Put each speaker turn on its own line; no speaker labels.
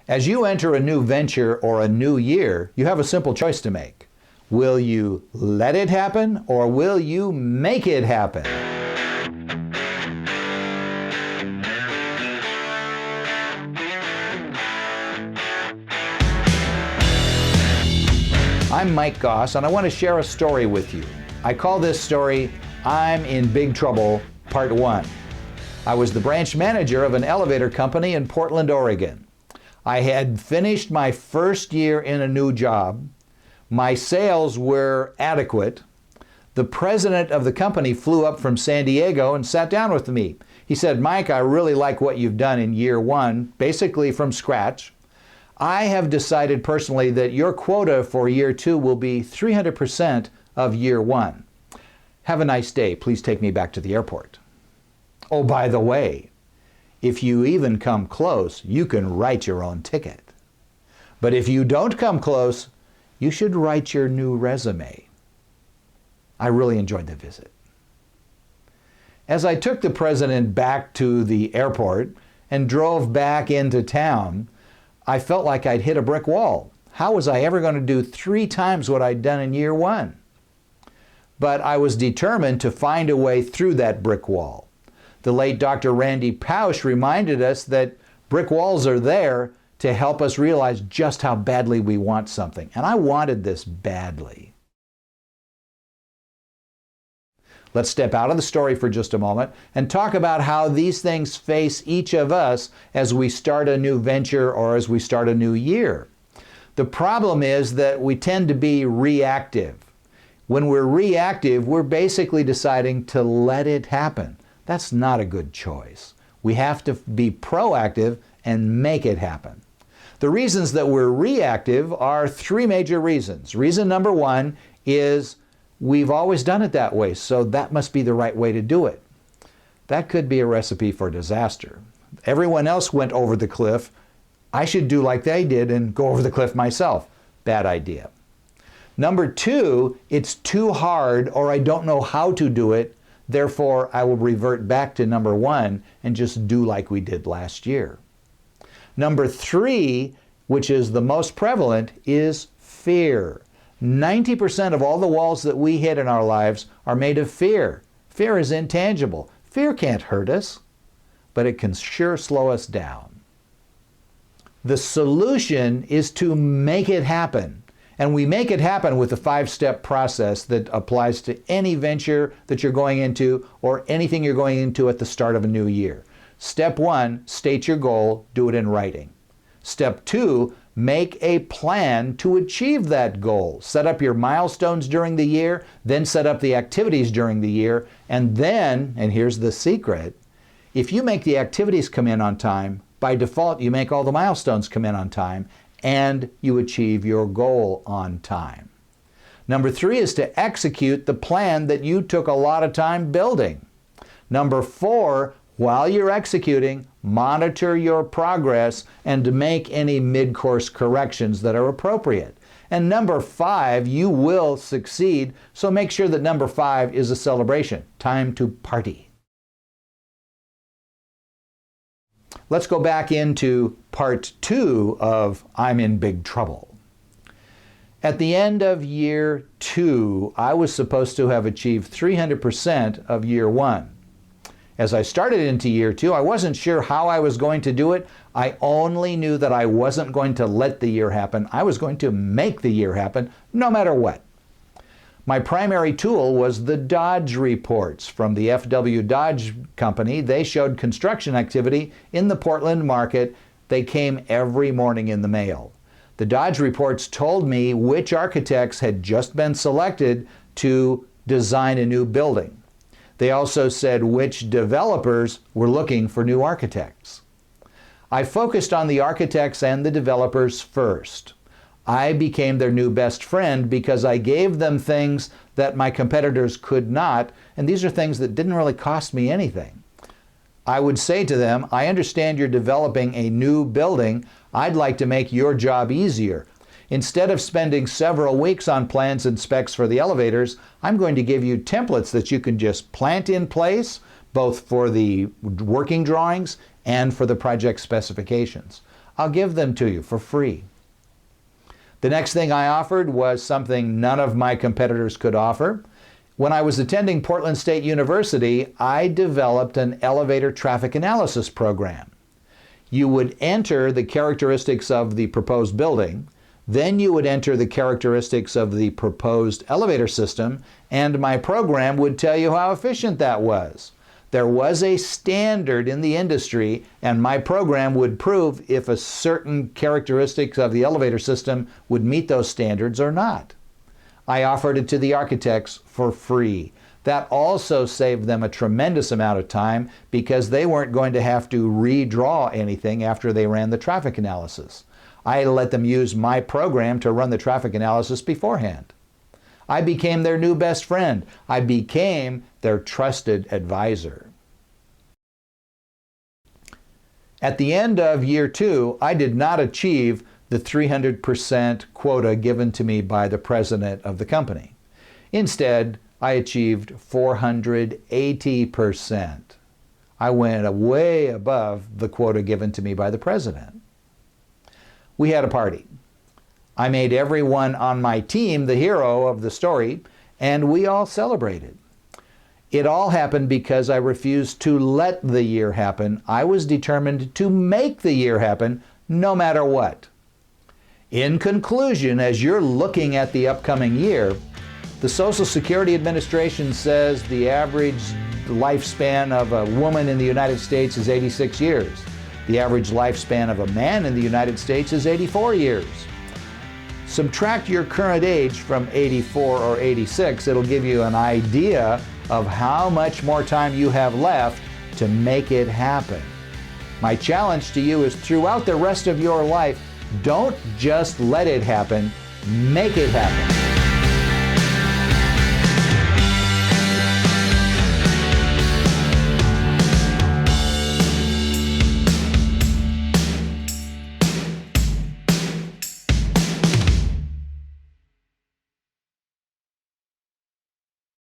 As you enter a new venture or a new year, you have a simple choice to make. Will you let it happen or will you make it happen? I'm Mike Goss, and I want to share a story with you. I call this story, I'm in Big Trouble, Part 1. I was the branch manager of an elevator company in Portland, Oregon. I had finished my first year in a new job. My sales were adequate. The president of the company flew up from San Diego and sat down with me. He said, Mike, I really like what you've done in year one, basically from scratch. I have decided personally that your quota for year two will be 300% of year one. Have a nice day. Please take me back to the airport. Oh, by the way, if you even come close, you can write your own ticket. But if you don't come close, you should write your new resume. I really enjoyed the visit. As I took the president back to the airport and drove back into town, I felt like I'd hit a brick wall. How was I ever going to do 3 times what I'd done in year one? But I was determined to find a way through that brick wall. The late Dr. Randy Pausch reminded us that brick walls are there to help us realize just how badly we want something. And I wanted this badly. Let's step out of the story for just a moment and talk about how these things face each of us as we start a new venture or as we start a new year. The problem is that we tend to be reactive. When we're reactive, we're basically deciding to let it happen. That's not a good choice. We have to be proactive and make it happen. The reasons that we're reactive are 3 major reasons. Reason number 1 is we've always done it that way, so that must be the right way to do it. That could be a recipe for disaster. Everyone else went over the cliff. I should do like they did and go over the cliff myself. Bad idea. Number 2, it's too hard or I don't know how to do it. Therefore, I will revert back to number 1 and just do like we did last year. Number 3, which is the most prevalent, is fear. 90% of all the walls that we hit in our lives are made of fear. Fear is intangible. Fear can't hurt us, but it can sure slow us down. The solution is to make it happen. And we make it happen with a 5-step process that applies to any venture that you're going into or anything you're going into at the start of a new year. Step 1, state your goal, do it in writing. Step 2, make a plan to achieve that goal. Set up your milestones during the year, then set up the activities during the year, and then, and here's the secret, if you make the activities come in on time, by default you make all the milestones come in on time, and you achieve your goal on time. Number 3 is to execute the plan that you took a lot of time building. Number 4, while you're executing, monitor your progress and make any mid-course corrections that are appropriate. And number 5, you will succeed, so make sure that number 5 is a celebration. Time to party. Let's go back into part 2 of I'm in Big Trouble. At the end of year 2, I was supposed to have achieved 300% of year 1. As I started into year 2, I wasn't sure how I was going to do it. I only knew that I wasn't going to let the year happen. I was going to make the year happen no matter what. My primary tool was the Dodge reports from the FW Dodge company. They showed construction activity in the Portland market. They came every morning in the mail. The Dodge reports told me which architects had just been selected to design a new building. They also said which developers were looking for new architects. I focused on the architects and the developers first. I became their new best friend because I gave them things that my competitors could not, and these are things that didn't really cost me anything. I would say to them, I understand you're developing a new building. I'd like to make your job easier. Instead of spending several weeks on plans and specs for the elevators, I'm going to give you templates that you can just plant in place, both for the working drawings and for the project specifications. I'll give them to you for free. The next thing I offered was something none of my competitors could offer. When I was attending Portland State University, I developed an elevator traffic analysis program. You would enter the characteristics of the proposed building, then you would enter the characteristics of the proposed elevator system, and my program would tell you how efficient that was. There was a standard in the industry, and my program would prove if a certain characteristics of the elevator system would meet those standards or not. I offered it to the architects for free. That also saved them a tremendous amount of time because they weren't going to have to redraw anything after they ran the traffic analysis. I let them use my program to run the traffic analysis beforehand. I became their new best friend. I became their trusted advisor. At the end of year 2, I did not achieve the 300% quota given to me by the president of the company. Instead, I achieved 480%. I went way above the quota given to me by the president. We had a party. I made everyone on my team the hero of the story, and we all celebrated. It all happened because I refused to let the year happen. I was determined to make the year happen no matter what. In conclusion, as you're looking at the upcoming year, the Social Security Administration says the average lifespan of a woman in the United States is 86 years. The average lifespan of a man in the United States is 84 years. Subtract your current age from 84 or 86, it'll give you an idea of how much more time you have left to make it happen. My challenge to you is throughout the rest of your life, don't just let it happen, make it happen.